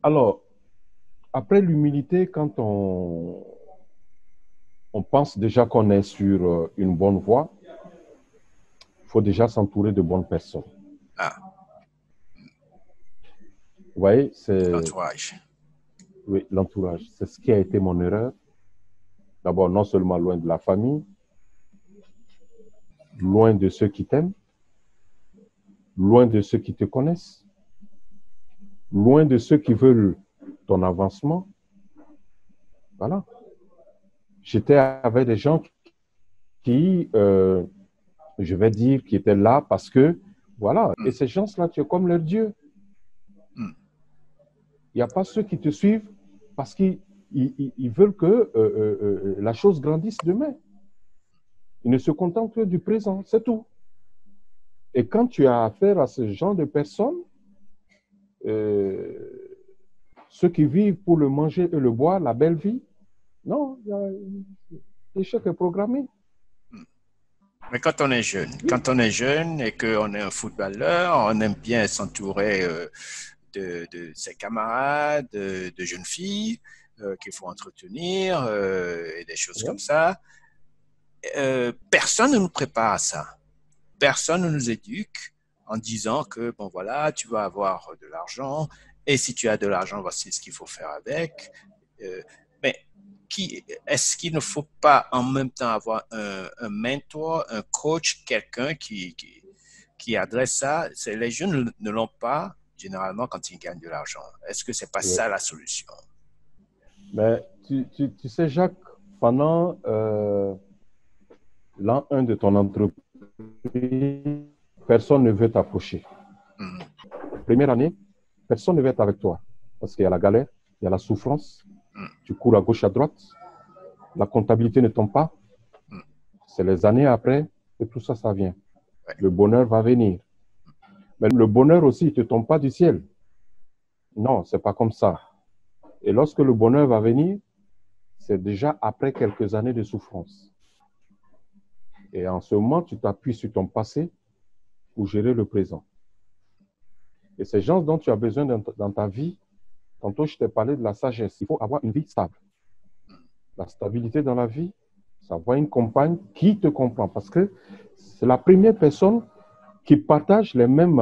Alors, après l'humilité, quand on pense déjà qu'on est sur une bonne voie, il faut déjà s'entourer de bonnes personnes. Ah, Vous voyez, c'est l'entourage. oui, l'entourage. C'est ce qui a été mon erreur. D'abord, non seulement loin de la famille, loin de ceux qui t'aiment, loin de ceux qui te connaissent, loin de ceux qui veulent ton avancement. Voilà. J'étais avec des gens qui, je vais dire, qui étaient là parce que, voilà. Et Hmm, ces gens-là, tu es comme leur Dieu. hmm. Il n'y a pas ceux qui te suivent parce qu'ils veulent que la chose grandisse demain. Ils ne se contentent que du présent, c'est tout. Et quand tu as affaire à ce genre de personnes, euh, ceux qui vivent pour le manger et le boire, la belle vie, non, l'échec est programmé. Mais quand on est jeune et qu'on est un footballeur, on aime bien s'entourer de ses camarades, de jeunes filles qu'il faut entretenir et des choses comme Ouais. ça. Personne ne nous prépare à ça. Personne ne nous éduque en disant que, bon voilà, tu vas avoir de l'argent et si tu as de l'argent, voici ce qu'il faut faire avec. Euh, mais est-ce qu'il ne faut pas en même temps avoir un mentor, un coach, quelqu'un qui adresse ça? Les jeunes ne l'ont pas généralement quand ils gagnent de l'argent. Est-ce que c'est pas Ouais. ça la solution? Mais tu sais, Jacques, pendant l'an 1 de ton entreprise, personne ne veut t'approcher. Mm, Première année, personne ne veut être avec toi. Parce qu'il y a la galère, il y a la souffrance, mm, tu cours à gauche, à droite, la comptabilité ne tombe pas. mm, C'est les années après que tout ça, ça vient. ouais, Le bonheur va venir. Mais le bonheur aussi, il ne te tombe pas du ciel. Non, c'est pas comme ça. Et lorsque le bonheur va venir, c'est déjà après quelques années de souffrance. Et en ce moment, tu t'appuies sur ton passé pour gérer le présent. Et ces gens dont tu as besoin dans ta vie, tantôt je t'ai parlé de la sagesse. Il faut avoir une vie stable. La stabilité dans la vie, c'est avoir une compagne qui te comprend. Parce que c'est la première personne qui partage les mêmes,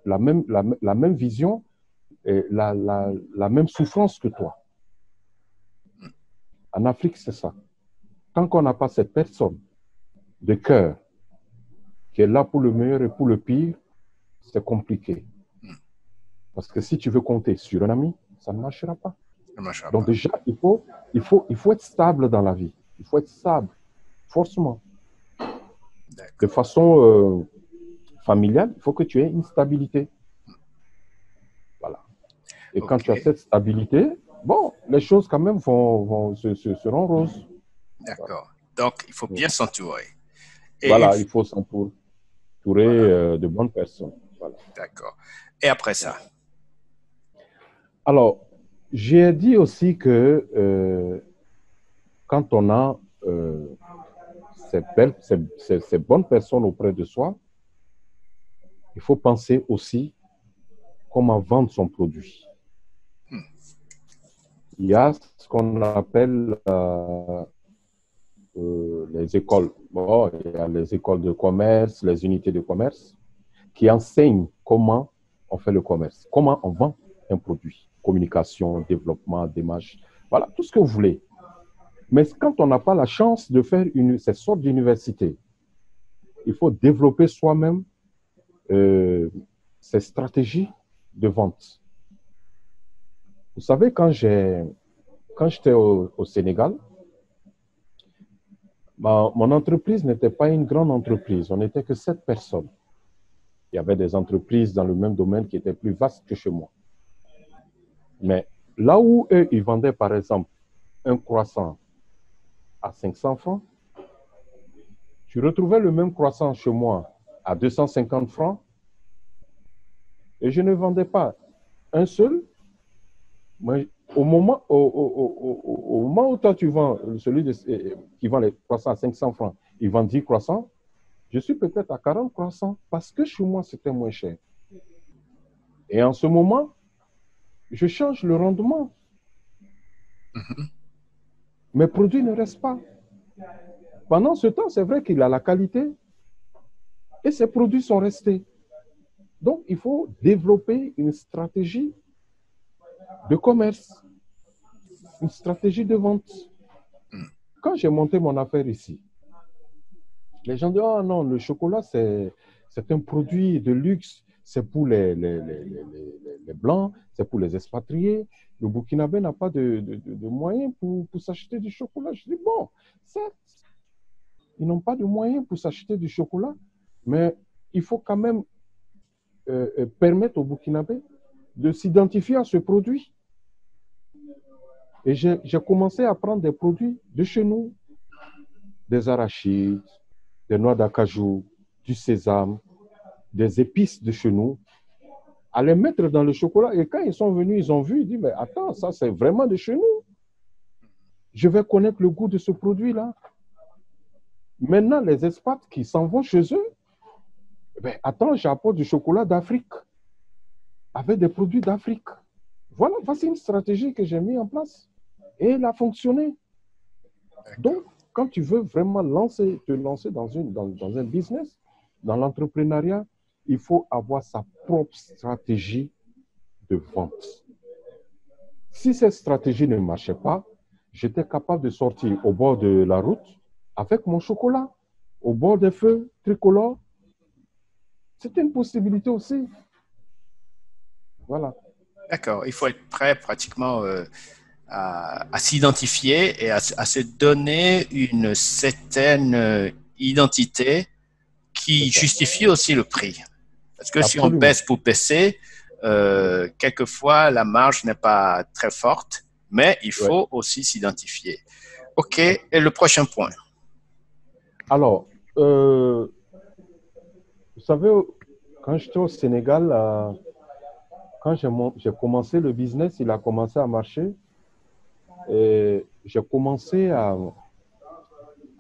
la même vision et la même souffrance que toi. En Afrique, c'est ça. Tant qu'on n'a pas cette personne de cœur qui est là pour le meilleur et pour le pire, c'est compliqué. mm. Parce que si tu veux compter sur un ami, ça ne marchera pas. Ça ne marchera Donc pas. déjà, il faut être stable dans la vie. Il faut être stable, forcément. De D'accord. façon familiale, il faut que tu aies une stabilité. Voilà. Et quand OK. tu as cette stabilité, bon, les choses quand même seront roses. Voilà. D'accord. Donc, il faut bien s'entourer. Et une Voilà, il faut s'entourer voilà, de bonnes personnes. Voilà. d'accord. Et après ça, Alors, j'ai dit aussi que quand on a ces bonnes personnes auprès de soi, il faut penser aussi comment vendre son produit. hmm, Il y a ce qu'on appelle les écoles. Bon, il y a les écoles de commerce, les unités de commerce qui enseignent comment on fait le commerce, comment on vend un produit. Communication, développement, démarche, voilà, tout ce que vous voulez. Mais quand on n'a pas la chance de faire cette sorte d'université, il faut développer soi-même euh, ces stratégies de vente. Vous savez, quand j'étais au Sénégal, mon entreprise n'était pas une grande entreprise. On n'était que 7 personnes. Il y avait des entreprises dans le même domaine qui étaient plus vastes que chez moi. Mais là où eux, ils vendaient, par exemple, un croissant à 500 francs, tu retrouvais le même croissant chez moi à 250 francs et je ne vendais pas un seul. Mais au moment où toi tu vends, qui vend les croissants à 500 francs, il vend 10 croissants, je suis peut-être à 40 croissants parce que chez moi c'était moins cher. Et en ce moment, je change le rendement. Mhm. Mes produits ne restent pas. Pendant ce temps, c'est vrai qu'il a la qualité et ses produits sont restés. Donc, il faut développer une stratégie de commerce, une stratégie de vente. Quand j'ai monté mon affaire ici, les gens disent, oh non, le chocolat, c'est un produit de luxe, c'est pour les Blancs, c'est pour les expatriés. Le Burkinabé n'a pas de moyens pour s'acheter du chocolat. Je dis, bon, certes, ils n'ont pas de moyens pour s'acheter du chocolat, mais il faut quand même permettre aux Burkinabés de s'identifier à ce produit. Et j'ai commencé à prendre des produits de chez nous, des arachides, des noix d'acajou, du sésame, des épices de chez nous, à les mettre dans le chocolat. Et quand ils sont venus, ils ont vu, ils disent, mais attends, ça c'est vraiment de chez nous. Je vais connaître le goût de ce produit-là. Maintenant, les expats qui s'en vont chez eux, ben, attends, j'apporte du chocolat d'Afrique avec des produits d'Afrique. Voilà, voici une stratégie que j'ai mise en place. Et elle a fonctionné. Donc, quand tu veux vraiment te lancer dans un business, dans l'entrepreneuriat, il faut avoir sa propre stratégie de vente. Si cette stratégie ne marchait pas, j'étais capable de sortir au bord de la route avec mon chocolat, au bord des feux tricolores. C'était une possibilité aussi. Voilà. D'accord. Il faut être prêt pratiquement à s'identifier et à se donner une certaine identité qui C'est ça. justifie aussi le prix. Parce que si on Absolument. baisse pour baisser, quelquefois la marge n'est pas très forte, mais il Ouais. faut aussi s'identifier. OK, et le prochain point. Alors, vous savez, quand j'étais au Sénégal, quand j'ai commencé le business, il a commencé à marcher. Et j'ai commencé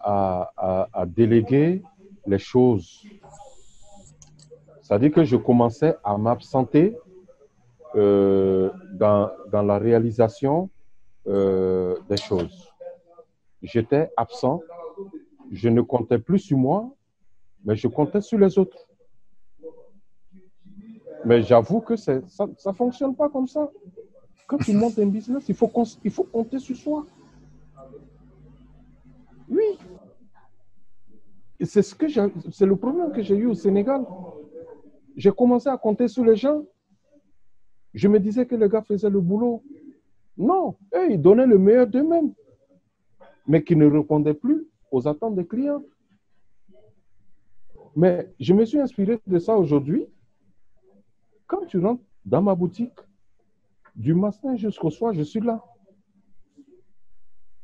à déléguer les choses. C'est-à-dire que je commençais à m'absenter dans la réalisation des choses. J'étais absent, je ne comptais plus sur moi, mais je comptais sur les autres. Mais j'avoue que ça ne fonctionne pas comme ça. Quand tu montes un business, il faut compter sur soi. Oui, c'est le problème que j'ai eu au Sénégal. J'ai commencé à compter sur les gens. Je me disais que les gars faisaient le boulot. Non, eux, ils donnaient le meilleur d'eux-mêmes, mais qui ne répondaient plus aux attentes des clients. Mais je me suis inspiré de ça aujourd'hui. Quand tu rentres dans ma boutique, du matin jusqu'au soir, je suis là.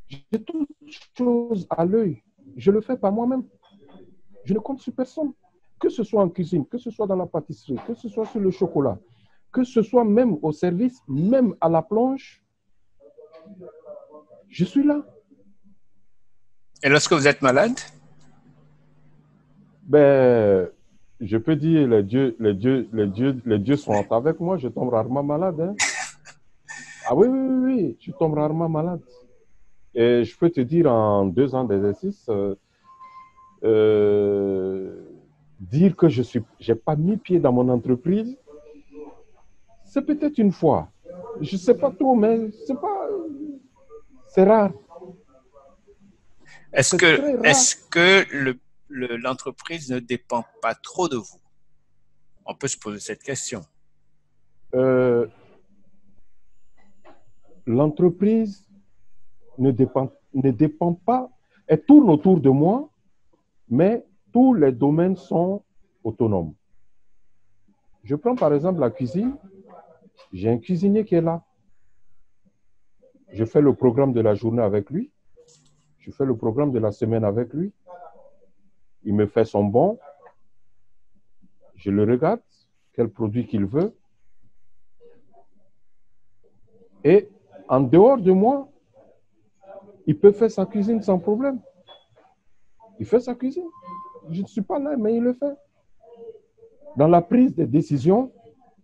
J'ai toutes choses à l'œil. Je le fais par moi-même. Je ne compte sur personne. Que ce soit en cuisine, que ce soit dans la pâtisserie, que ce soit sur le chocolat, que ce soit même au service, même à la planche, je suis là. Et lorsque vous êtes malade? Ben, je peux dire, les dieux sont avec moi, je tombe rarement malade. Hein. Ah oui, oui, oui, oui, je tombe rarement malade. Et je peux te dire, en 2 ans d'exercice, dire que j'ai pas mis pied dans mon entreprise, c'est peut-être une fois. Je sais pas trop, mais c'est rare. C'est très rare. Est-ce que l'entreprise ne dépend pas trop de vous? On peut se poser cette question. Euh, L'entreprise ne dépend pas, elle tourne autour de moi, mais tous les domaines sont autonomes. Je prends par exemple la cuisine, j'ai un cuisinier qui est là. Je fais le programme de la journée avec lui, je fais le programme de la semaine avec lui, il me fait son bon, je le regarde, quel produit qu'il veut, et en dehors de moi, il peut faire sa cuisine sans problème. Il fait sa cuisine. Je ne suis pas là, mais il le fait. Dans la prise de décision,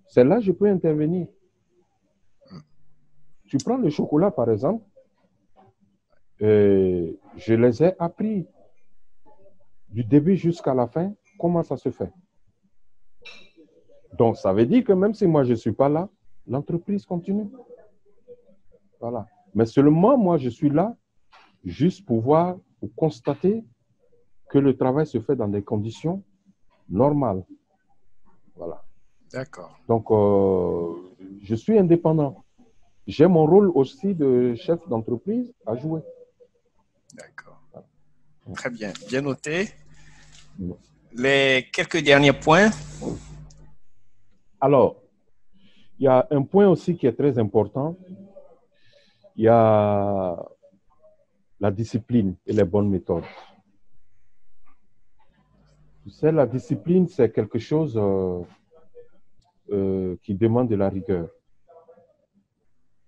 c'est là que je peux intervenir. Tu prends le chocolat, par exemple, je les ai appris du début jusqu'à la fin, comment ça se fait. Donc, ça veut dire que même si moi, je ne suis pas là, l'entreprise continue. Voilà. Mais seulement, moi, je suis là juste pour constater que le travail se fait dans des conditions normales. Voilà. D'accord. Donc, je suis indépendant. J'ai mon rôle aussi de chef d'entreprise à jouer. D'accord. Très bien. Bien noté. Mm. Les quelques derniers points. Alors, il y a un point aussi qui est très important. Il y a la discipline et les bonnes méthodes. Tu sais, la discipline, c'est quelque chose qui demande de la rigueur.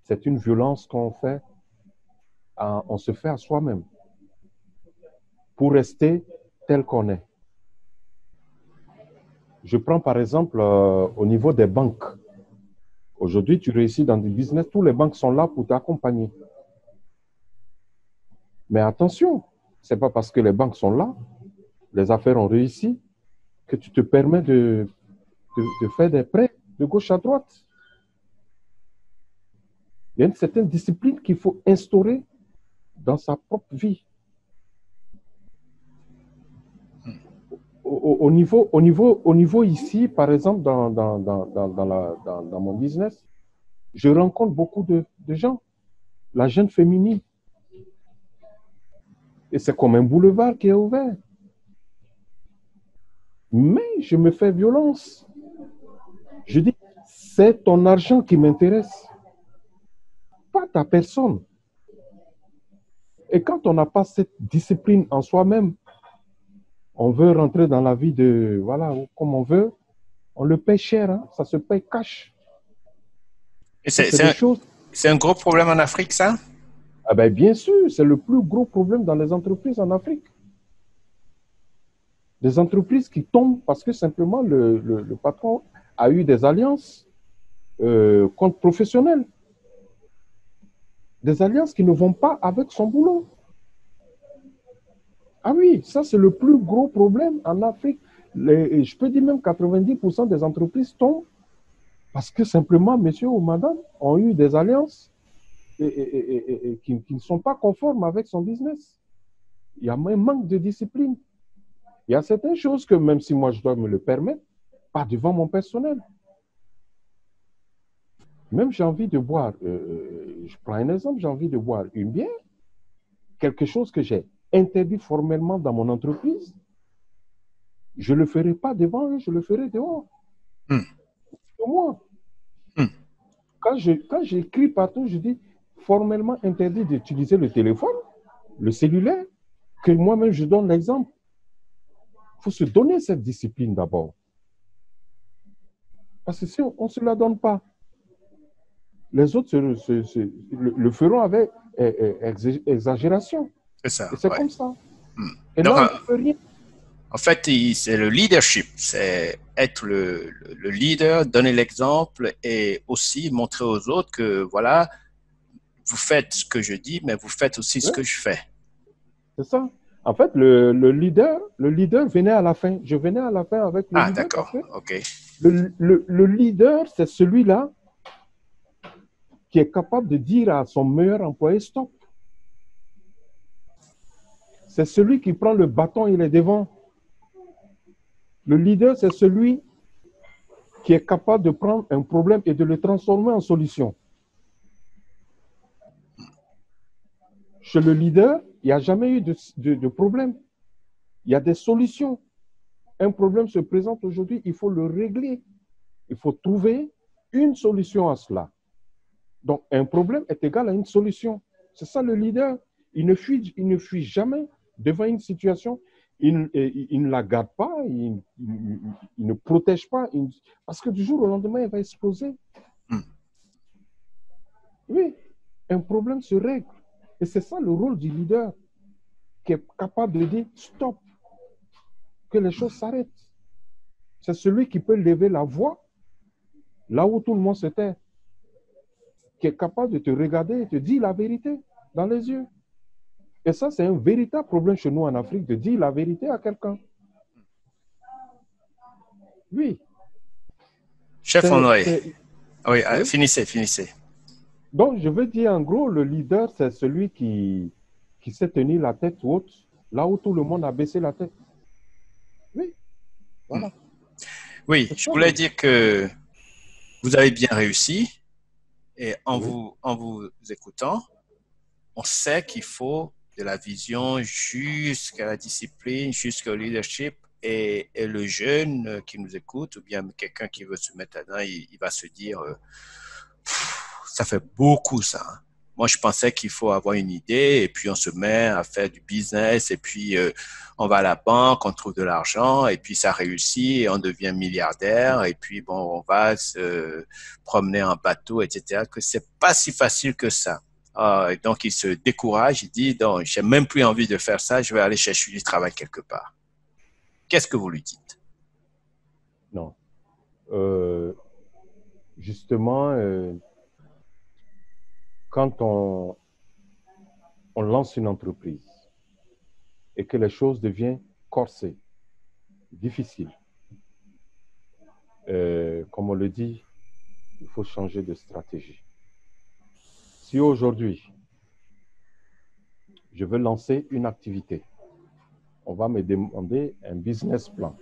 C'est une violence qu'on fait, on se fait à soi-même pour rester tel qu'on est. Je prends par exemple au niveau des banques. Aujourd'hui, tu réussis dans du business, tous les banques sont là pour t'accompagner. Mais attention, ce n'est pas parce que les banques sont là, les affaires ont réussi, que tu te permets de faire des prêts de gauche à droite. Il y a une certaine discipline qu'il faut instaurer dans sa propre vie. Au niveau ici, par exemple, dans mon business, je rencontre beaucoup de gens, la jeune féminine. Et c'est comme un boulevard qui est ouvert. Mais je me fais violence. Je dis, c'est ton argent qui m'intéresse, pas ta personne. Et quand on n'a pas cette discipline en soi-même, on veut rentrer dans la vie voilà, comme on veut, on le paye cher, hein, ça se paye cash. Et C'est des choses. C'est un gros problème en Afrique, ça? Ah ben, bien sûr, c'est le plus gros problème dans les entreprises en Afrique. Des entreprises qui tombent parce que simplement le patron a eu des alliances contre professionnels. Des alliances qui ne vont pas avec son boulot. Ah oui, ça c'est le plus gros problème en Afrique. Je peux dire même 90% des entreprises tombent parce que simplement, monsieur ou madame ont eu des alliances et qui ne sont pas conformes avec son business. Il y a un manque de discipline. Il y a certaines choses que même si moi je dois me le permettre, pas devant mon personnel. Même j'ai envie de boire, je prends un exemple, j'ai envie de boire une bière, quelque chose que j'ai interdit formellement dans mon entreprise, je ne le ferai pas devant eux, je le ferai dehors. Pour moi. Quand j'écris partout, je dis formellement interdit d'utiliser le téléphone, le cellulaire, que moi-même je donne l'exemple. Il faut se donner cette discipline d'abord. Parce que si on ne se la donne pas, les autres le feront avec exagération. C'est ça. Et c'est Ouais. comme ça. Et Donc, là, on ne peut rien. en fait, c'est le leadership. C'est être le leader, donner l'exemple et aussi montrer aux autres que, voilà, vous faites ce que je dis, mais vous faites aussi ce que je fais. C'est ça. En fait, le leader venait à la fin. Je venais à la fin avec le leader parce que le leader, c'est celui-là qui est capable de dire à son meilleur employé stop. C'est celui qui prend le bâton et il est devant. Le leader, c'est celui qui est capable de prendre un problème et de le transformer en solution. Chez le leader, il n'y a jamais eu de problème. Il y a des solutions. Un problème se présente aujourd'hui, il faut le régler. Il faut trouver une solution à cela. Donc, un problème est égal à une solution. C'est ça le leader. Il ne fuit jamais devant une situation. Il ne la garde pas, il ne protège pas. Parce que du jour au lendemain, il va exploser. Oui, un problème se règle. Et c'est ça le rôle du leader, qui est capable de dire stop, que les choses s'arrêtent. C'est celui qui peut lever la voix là où tout le monde se tait. qui est capable de te regarder et te dire la vérité dans les yeux. Et ça, c'est un véritable problème chez nous en Afrique, de dire la vérité à quelqu'un. Oui. Chef Honoré. Oui, Oui. finissez. Donc, je veux dire, en gros, le leader, c'est celui qui sait tenir la tête haute, là où tout le monde a baissé la tête. Oui. Voilà. Oui, je voulais dire que vous avez bien réussi et en vous écoutant, on sait qu'il faut de la vision jusqu'à la discipline, jusqu'au leadership et le jeune qui nous écoute ou bien quelqu'un qui veut se mettre là-dedans, il va se dire ça fait beaucoup ça. Moi, je pensais qu'il faut avoir une idée et puis on se met à faire du business et puis on va à la banque, on trouve de l'argent et puis ça réussit et on devient milliardaire et puis bon, on va se promener en bateau, etc. Que c'est pas si facile que ça. Et donc, il se décourage, il dit, non, j'ai même plus envie de faire ça, je vais aller chercher du travail quelque part. Qu'est-ce que vous lui dites? Non. Justement, quand on lance une entreprise et que les choses deviennent corsées, difficiles, comme on le dit, il faut changer de stratégie. Si aujourd'hui, je veux lancer une activité, on va me demander un business plan.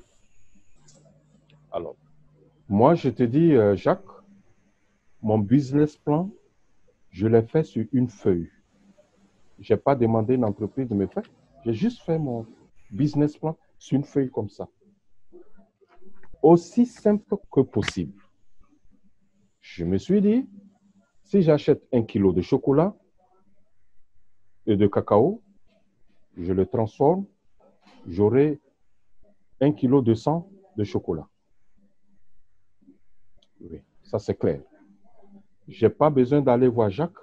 Alors, moi, je te dis, Jacques, mon business plan, je l'ai fait sur une feuille. Je n'ai pas demandé à une entreprise de me faire. J'ai juste fait mon business plan sur une feuille comme ça. Aussi simple que possible. Je me suis dit, si j'achète 1 kilo de chocolat et de cacao, je le transforme, j'aurai 1 kilo de sang de chocolat. Oui, ça c'est clair. Je n'ai pas besoin d'aller voir Jacques,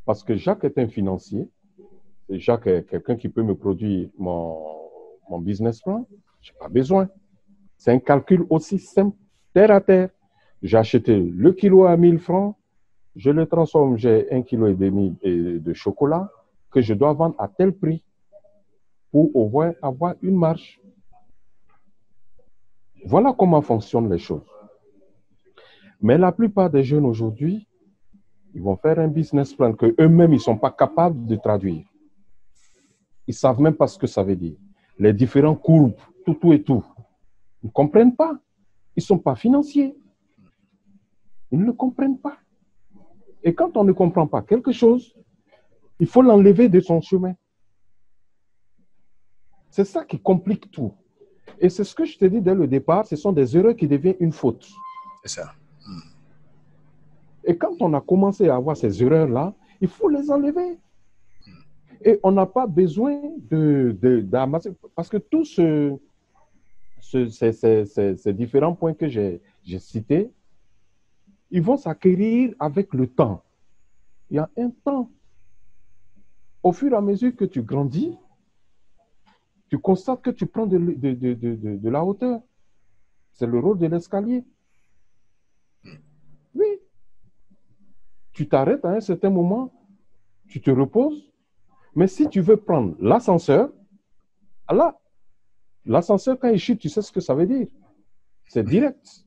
parce que Jacques est un financier. Et Jacques est quelqu'un qui peut me produire mon business plan. Je n'ai pas besoin. C'est un calcul aussi simple, terre à terre. J'ai acheté le kilo à 1000 francs, je le transforme, j'ai 1,5 kg de chocolat que je dois vendre à tel prix pour au moins avoir une marge. Voilà comment fonctionnent les choses. Mais la plupart des jeunes aujourd'hui, ils vont faire un business plan qu'eux-mêmes, ils ne sont pas capables de traduire. Ils ne savent même pas ce que ça veut dire. Les différents courbes, tout et tout. Ils ne comprennent pas. Ils ne sont pas financiers. Ils ne le comprennent pas. Et quand on ne comprend pas quelque chose, il faut l'enlever de son chemin. C'est ça qui complique tout. Et c'est ce que je te dis dès le départ, ce sont des erreurs qui deviennent une faute. C'est ça. Et quand on a commencé à avoir ces erreurs-là, il faut les enlever. Et on n'a pas besoin d'amasser, parce que tous ces différents points que j'ai cités, ils vont s'acquérir avec le temps. Il y a un temps. Au fur et à mesure que tu grandis, tu constates que tu prends de la hauteur. C'est le rôle de l'escalier. Oui. Tu t'arrêtes à un certain moment, tu te reposes. Mais si tu veux prendre l'ascenseur, là, l'ascenseur, quand il chute, tu sais ce que ça veut dire. C'est direct.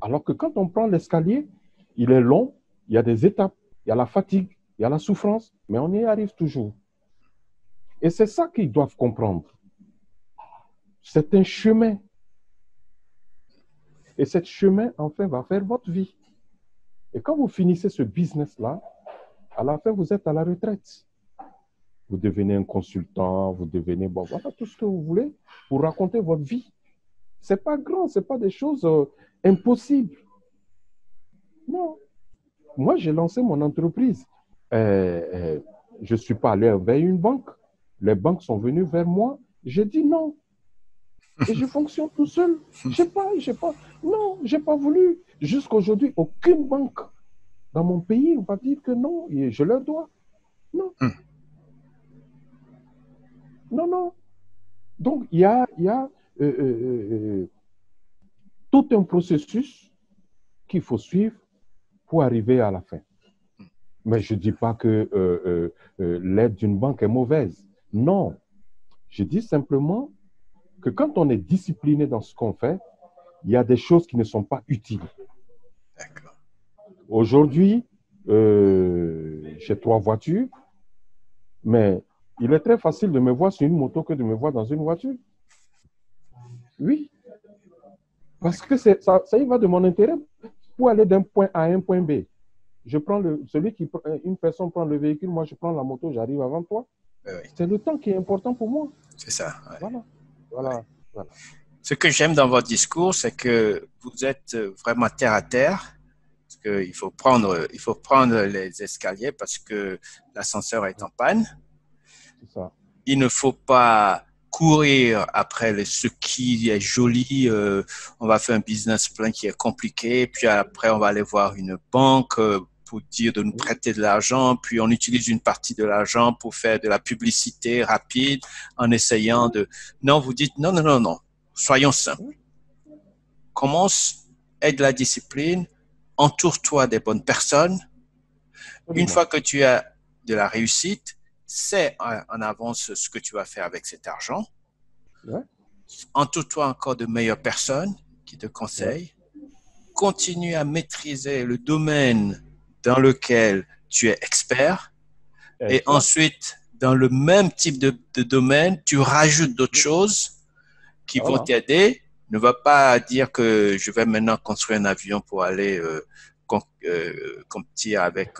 Alors que quand on prend l'escalier, il est long, il y a des étapes, il y a la fatigue, il y a la souffrance, mais on y arrive toujours. Et c'est ça qu'ils doivent comprendre. C'est un chemin. Et ce chemin, enfin, va faire votre vie. Et quand vous finissez ce business-là, à la fin, vous êtes à la retraite. Vous devenez un consultant, vous devenez, bon, voilà tout ce que vous voulez pour raconter votre vie. Ce n'est pas grand, ce n'est pas des choses impossibles. Non. Moi, j'ai lancé mon entreprise. Je ne suis pas allé vers une banque. Les banques sont venues vers moi. J'ai dit non. Et je fonctionne tout seul. Non, je n'ai pas voulu. Jusqu'à aujourd'hui, aucune banque dans mon pays va dire que non, je leur dois. Non. Non. Donc, il y a tout un processus qu'il faut suivre pour arriver à la fin. Mais je ne dis pas que l'aide d'une banque est mauvaise. Non. Je dis simplement que quand on est discipliné dans ce qu'on fait, il y a des choses qui ne sont pas utiles. D'accord. Aujourd'hui, j'ai 3 voitures, mais il est très facile de me voir sur une moto que de me voir dans une voiture. Oui, parce que ça y va de mon intérêt pour aller d'un point A à un point B. Je prends une personne prend le véhicule, moi je prends la moto, j'arrive avant toi. Oui. C'est le temps qui est important pour moi. C'est ça. Ouais. Voilà. Ce que j'aime dans votre discours, c'est que vous êtes vraiment terre à terre. Parce qu'il faut prendre les escaliers parce que l'ascenseur est en panne. C'est ça. Il ne faut pas courir après ce qui est joli. On va faire un business plan qui est compliqué, puis après on va aller voir une banque pour dire de nous prêter de l'argent, puis on utilise une partie de l'argent pour faire de la publicité rapide en essayant de... Non, vous dites non. Soyons simples. Commence, aie de la discipline, entoure-toi des bonnes personnes. Une fois que tu as de la réussite, sais en avance ce que tu vas faire avec cet argent. Ouais. Entoure-toi encore de meilleures personnes qui te conseillent. Ouais. Continue à maîtriser le domaine dans lequel tu es expert. Et ensuite, dans le même type de domaine, tu rajoutes d'autres choses qui vont t'aider. Ne va pas dire que je vais maintenant construire un avion pour aller compétir avec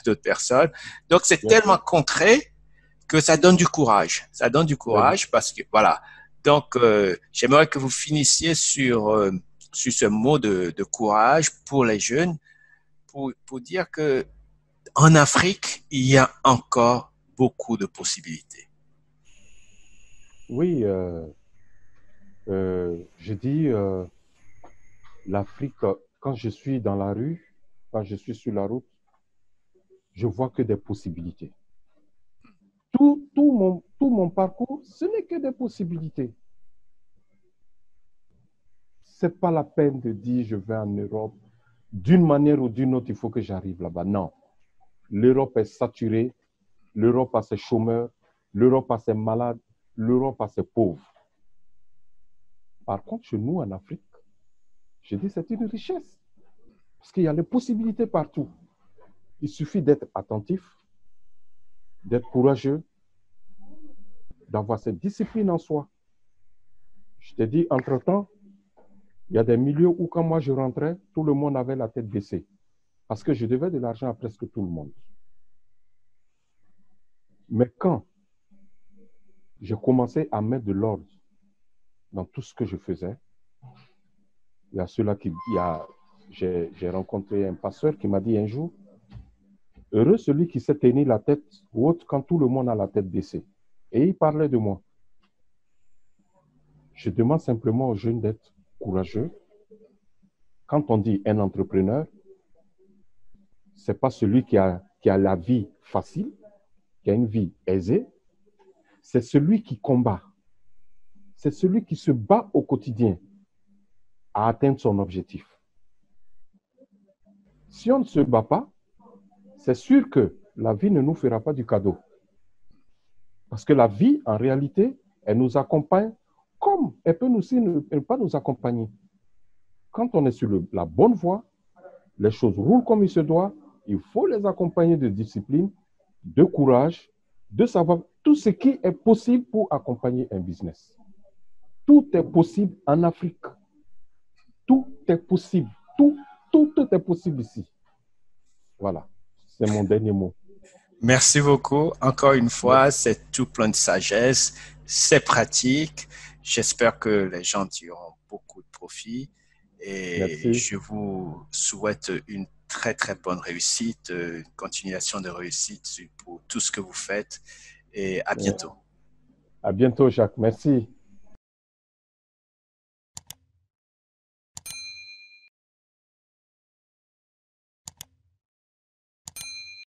d'autres personnes. Donc, c'est tellement concret que ça donne du courage. Ça donne du courage parce que, voilà. Donc, j'aimerais que vous finissiez sur ce mot de courage pour les jeunes, pour dire que en Afrique, il y a encore beaucoup de possibilités. Oui, je dis l'Afrique, quand je suis dans la rue, quand je suis sur la route, je vois que des possibilités. Tout mon parcours, ce n'est que des possibilités. Ce n'est pas la peine de dire je vais en Europe. D'une manière ou d'une autre, il faut que j'arrive là-bas. Non. L'Europe est saturée. L'Europe a ses chômeurs. L'Europe a ses malades. L'Europe a ses pauvres. Par contre, chez nous, en Afrique, je dis c'est une richesse. Parce qu'il y a les possibilités partout. Il suffit d'être attentif, d'être courageux, d'avoir cette discipline en soi. Je te dis, entre-temps, il y a des milieux où quand moi je rentrais, tout le monde avait la tête baissée. Parce que je devais de l'argent à presque tout le monde. Mais quand j'ai commencé à mettre de l'ordre dans tout ce que je faisais, il y a ceux-là j'ai rencontré un pasteur qui m'a dit un jour, heureux celui qui sait tenir la tête haute quand tout le monde a la tête baissée. Et il parlait de moi. Je demande simplement aux jeunes d'être courageux. Quand on dit un entrepreneur, ce n'est pas celui qui a la vie facile, qui a une vie aisée. C'est celui qui combat. C'est celui qui se bat au quotidien à atteindre son objectif. Si on ne se bat pas, c'est sûr que la vie ne nous fera pas du cadeau. Parce que la vie, en réalité, elle nous accompagne comme elle peut aussi ne pas nous accompagner. Quand on est sur la bonne voie, les choses roulent comme il se doit, il faut les accompagner de discipline, de courage, de savoir tout ce qui est possible pour accompagner un business. Tout est possible en Afrique. Tout est possible. Tout est possible ici. Voilà, c'est mon dernier mot. Merci beaucoup. Encore une fois, c'est tout plein de sagesse, c'est pratique. J'espère que les gens tireront beaucoup de profit et Merci. je vous souhaite une très, très bonne réussite, une continuation de réussite pour tout ce que vous faites et à bientôt. À bientôt, Jacques. Merci.